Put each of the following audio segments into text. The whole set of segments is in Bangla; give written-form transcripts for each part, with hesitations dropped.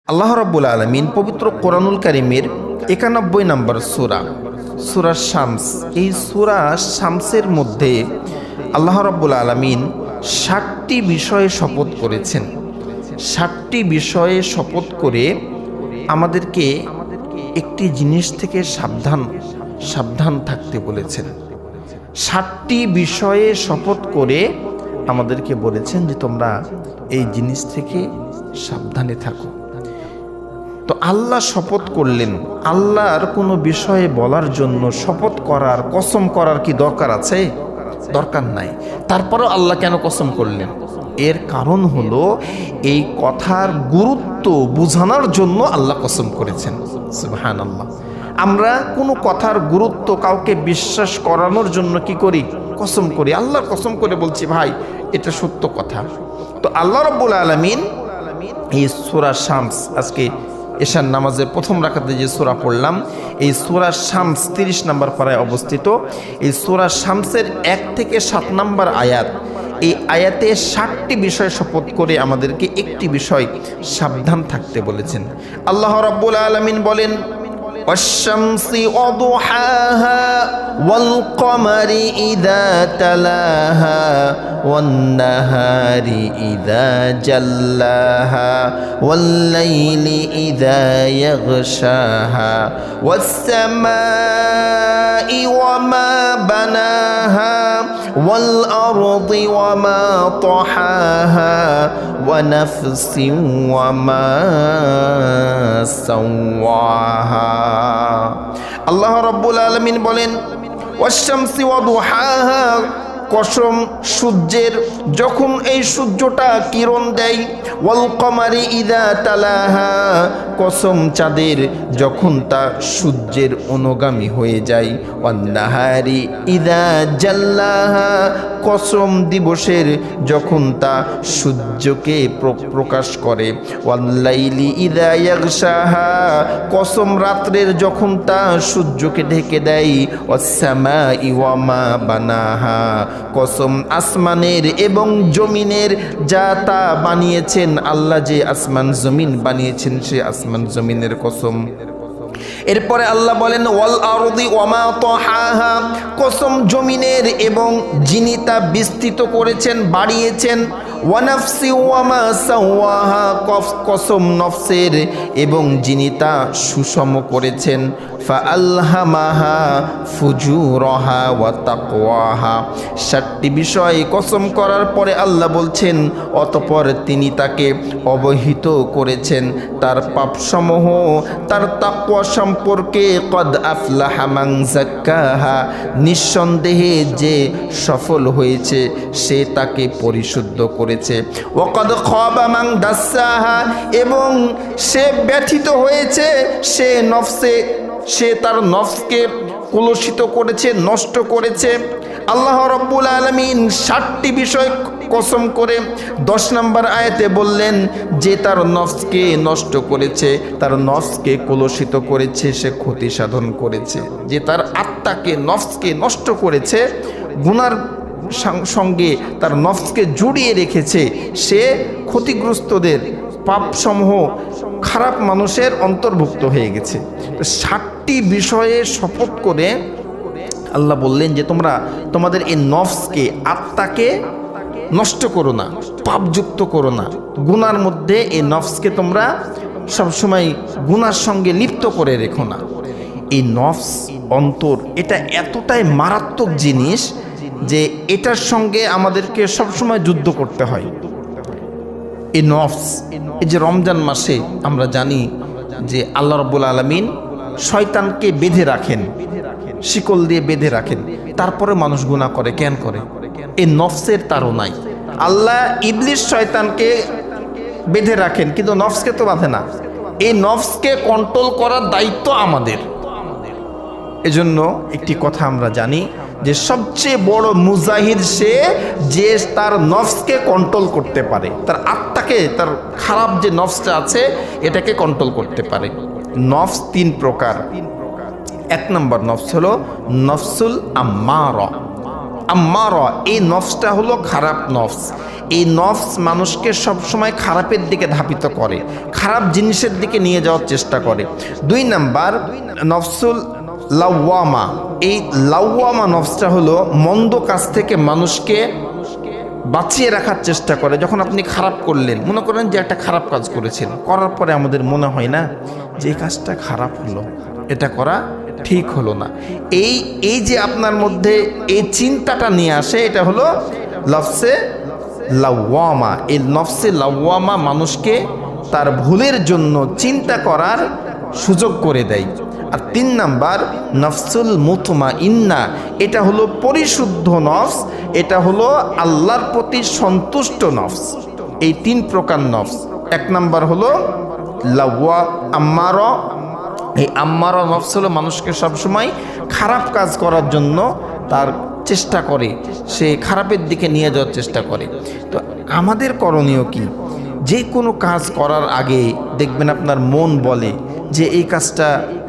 আল্লাহ রাব্বুল আলামিন পবিত্র কোরআনুল কারীমের ৯১ নম্বর সূরা শামস, এই সূরা শামসের মধ্যে আল্লাহ রাব্বুল আলামিন ৬০টি বিষয়ে শপথ করেছেন। ৬০টি বিষয়ে শপথ করে আমাদেরকে একটি জিনিস থেকে সাবধান থাকতে বলেছেন। ৬০টি বিষয়ে শপথ করে আমাদেরকে বলেছেন যে তোমরা এই জিনিস থেকে সাবধানে থাকো। তো আল্লাহ শপথ করলেন, আল্লাহর কোনো বিষয়ে বলার জন্য শপথ করার, কসম করার কি দরকার আছে? দরকার নাই। তারপরেও আল্লাহ কেন কসম করলেন? এর কারণ হলো এই কথার গুরুত্ব বোঝানোর জন্য আল্লাহ কসম করেছেন। সুবহানাল্লাহ। আমরা কোনো কথার গুরুত্ব কাউকে বিশ্বাস করানোর জন্য কি করি? কসম করি। আল্লাহর কসম করে বলছি ভাই এটা সত্য কথা। তো আল্লাহ রাব্বুল আলামিন এই সূরা শামস, আজকে এশার নামাজের প্রথম রাকাতে যে সূরা পড়লাম, এই সূরা শামস ৩০ নম্বর পারায় অবস্থিত। এই সূরা শামসের ১ থেকে ৭ নম্বর আয়াত, এই আয়াতে ৬০টি বিষয় শপথ করে আমাদেরকে একটি বিষয় সাবধান থাকতে বলেছেন। আল্লাহ রাব্বুল আলামিন বলেন, والشمس وضحاها والقمر إذا تلاها والنهار إذا جلاها والليل إذا يغشاها والسماء وما بناها والأرض وما طحاها ونفس وما سواها। আল্লাহ রাব্বুল আলামিন বলেন, ওয়াশ-শামসি ওয়া দুহাহা, কসম সূর্যের যখন এই সূর্যটা কিরণ দেয়, ওয়াল কমারি ইযা তালাহা, কসম চাঁদের যখন তা সূর্যের অনুগামী হয়ে যায়, ওয়ান নাহারি ইযা জাল্লাহা, কসম দিবসের যখন তা সূর্যকে প্রকাশ করে, ওয়াল লাইলি ইযা ইয়াগশাহা, কসম রাত্রের যখন তা সূর্যকে ঢেকে দেয়, ওয়াস সামাই ওয়া মা বানাহা, কসম আসমানের এবং জমিনের যা তা বানিয়েছেন, আল্লাহ যে আসমান জমিন বানিয়েছেন সে আসমান জমিনের কসম। এরপরে আল্লাহ বলেন, ওয়াল আরদি ওয়া মা তাহাহা, কসম জমিনের এবং যিনি তা বিস্তৃত করেছেন, বাড়িয়েছেন। ওয়া নাফসি ওয়া মা সাওয়াহা, কসম নফসের এবং যিনি তা সুষম করেছেন। ফাআলহামাহা ফুজুরাহা ওয়া তাকওয়াহা, ৬০টি বিষয় কসম করার পরে আল্লাহ বলছেন, অতঃপর তিনি তাকে অবহিত করেছেন তার পাপসমূহ, তার তাকওয়া সম্পর্কে। কদ আফলাহা মান যাক্কাহা, নিঃসন্দেহে যে সফল হয়েছে সে তাকে পরিশুদ্ধ করেছে। ওয়া কদ খাবা মান দাসসাহা, এবং সে ব্যথিত হয়েছে, সে তার নফসকে কলুষিত করেছে, নষ্ট করেছে। আল্লাহ রাব্বুল আলামিন ৬০টি বিষয় কসম করে ১০ নম্বর আয়াতে বললেন যে তার নফসকে নষ্ট করেছে, তার নফসকে কলুষিত করেছে, সে ক্ষতি সাধন করেছে। যে তার আত্মাকে, নফসকে নষ্ট করেছে, গুনার সঙ্গে তার নফসকে জড়িয়ে রেখেছে, সে ক্ষতিগ্রস্তদের, পাপসমূহ, খারাপ মানুষের অন্তর্ভুক্ত হয়ে গেছে। ৬০টি বিষয়ে শপথ করে আল্লাহ বললেন যে তোমরা তোমাদের এই নফসকে, আত্মাকে নষ্ট করো না, পাপযুক্ত করো না, গুনার মধ্যে এই নফসকে তোমরা সবসময় গুনার সঙ্গে লিপ্ত করে রেখো না। এই নফস, অন্তর, এটা এতটাই মারাত্মক জিনিস যে এটার সঙ্গে আমাদেরকে সবসময় যুদ্ধ করতে হয়। এই নফস, এই যে রমজান মাসে আমরা জানি যে আল্লাহ রাব্বুল আলামিন শয়তানকে বেঁধে রাখেন, শিকল দিয়ে বেঁধে রাখেন, তারপরে মানুষ গুনাহ করে। কেন করে? এই নফসের তাড়নায়। আল্লাহ ইবলিস শয়তানকে বেঁধে রাখেন, কিন্তু নফসকে তো বাঁধে না। এই নফসকে কন্ট্রোল করার দায়িত্ব আমাদের। এজন্য একটি কথা আমরা জানি যে সবচেয়ে বড় মুজাহিদ সে যে তার নফসকে কন্ট্রোল করতে পারে, তার আত্মাকে, তার খারাপ যে নফসটা আছে এটাকে কন্ট্রোল করতে পারে। নফস ৩ প্রকার। ১ নম্বর নফস হলো নফসুল আম্মারা, আম্মারা, এই নফসটা হলো খারাপ নফস। এই নফস মানুষকে সবসময় খারাপের দিকে ধাবিত করে, খারাপ জিনিসের দিকে নিয়ে যাওয়ার চেষ্টা করে। 2 নাম্বার নফসুল লাওয়ামা। এই লাওয়ামা নফসটা হলো মন্দ কাজ থেকে মানুষকে বাঁচিয়ে রাখার চেষ্টা করে। যখন আপনি খারাপ করলেন, মনে করেন যে একটা খারাপ কাজ করেছেন, করার পরে আমাদের মনে হয় না যে এই কাজটা খারাপ হলো, এটা করা ঠিক হলো না। এই যে আপনার মধ্যে এই চিন্তাটা নিয়ে আসে, এটা হলো নফসে লাওয়ামা। এই নফসে লাওয়ামা মানুষকে তার ভুলের জন্য চিন্তা করার সুযোগ করে দেয়। আর 3 নাম্বার নফসুল মুতমাইন্না, এটা হলো পরিশুদ্ধ নফস, এটা হলো আল্লাহর প্রতি সন্তুষ্ট নফস। এই 3 প্রকার নফস। 1 নাম্বার হলো আম্মারা। এই আম্মারা নফস হলো মানুষকে সবসময় খারাপ কাজ করার জন্য তার চেষ্টা করে, সে খারাপের দিকে নিয়ে যাওয়ার চেষ্টা করে। তো আমাদের করণীয় কি? যে কোনো কাজ করার আগে দেখবেন আপনার মন বলে যে এই কাজটা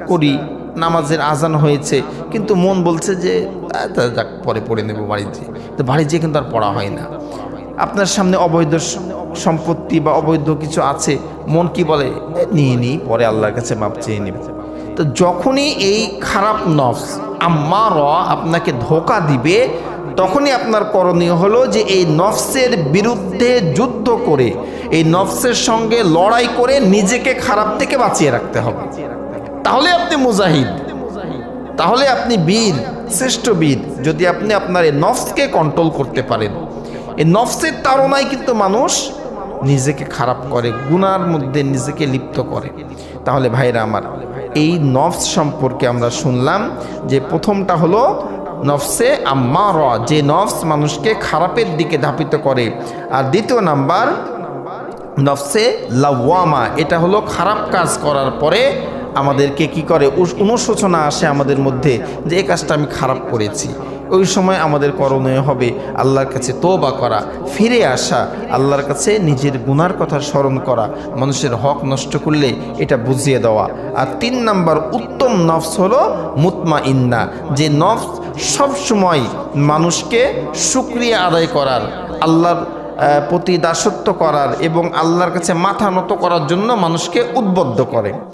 করি, নামাজের আজান হয়েছে কিন্তু মন বলছে যে যাক পরে পড়ে নেব বাড়িতে, তো বাড়ি যেয়ে কিন্তু আর পড়া হয় না। আপনার সামনে অবৈধ সম্পত্তি বা অবৈধ কিছু আছে, মন কি বলে, নিয়ে নিই, পরে আল্লাহর কাছে মাপ চেয়ে নেব। তো যখনই এই খারাপ নফস আম্মারা আপনাকে ধোঁকা দিবে, তখনই আপনার করণীয় হলো যে এই নফসের বিরুদ্ধে যুদ্ধ করে, এই নফসের সঙ্গে লড়াই করে নিজেকে খারাপ থেকে বাঁচিয়ে রাখতে হবে। তাহলে আপনি মুজাহিদ, তাহলে আপনি বীর, শ্রেষ্ঠ বীর, যদি আপনি আপনার এই নফসকে কন্ট্রোল করতে পারেন। এই নফসের তাড়নায় কিন্তু মানুষ নিজেকে খারাপ করে, গুনার মধ্যে নিজেকে লিপ্ত করে। তাহলে ভাইরা আমার, এই নফস সম্পর্কে আমরা শুনলাম যে প্রথমটা হলো নফসে আম্মারা, যে নফস মানুষকে খারাপের দিকে ধাবিত করে। আর 2 নাম্বার নফসে লাওয়ামা, এটা হলো খারাপ কাজ করার পরে আমাদেরকে কি করে, অনুশোচনা আসে আমাদের মধ্যে যে এই কাজটা আমি খারাপ করেছি। ওই সময় আমাদের করণীয় হবে আল্লাহর কাছে তওবা করা, ফিরে আসা, আল্লাহর কাছে নিজের গুনার কথা স্মরণ করা, মানুষের হক নষ্ট করলে এটা বুঝিয়ে দেওয়া। আর 3 নাম্বার উত্তম নফস হলো মুতমাইন্না, যে নফস সবসময় মানুষকে শুকরিয়া আদায় করার, আল্লাহর প্রতি দাসত্ব করার এবং আল্লাহর কাছে মাথা নত করার জন্য মানুষকে উদ্বুদ্ধ করে।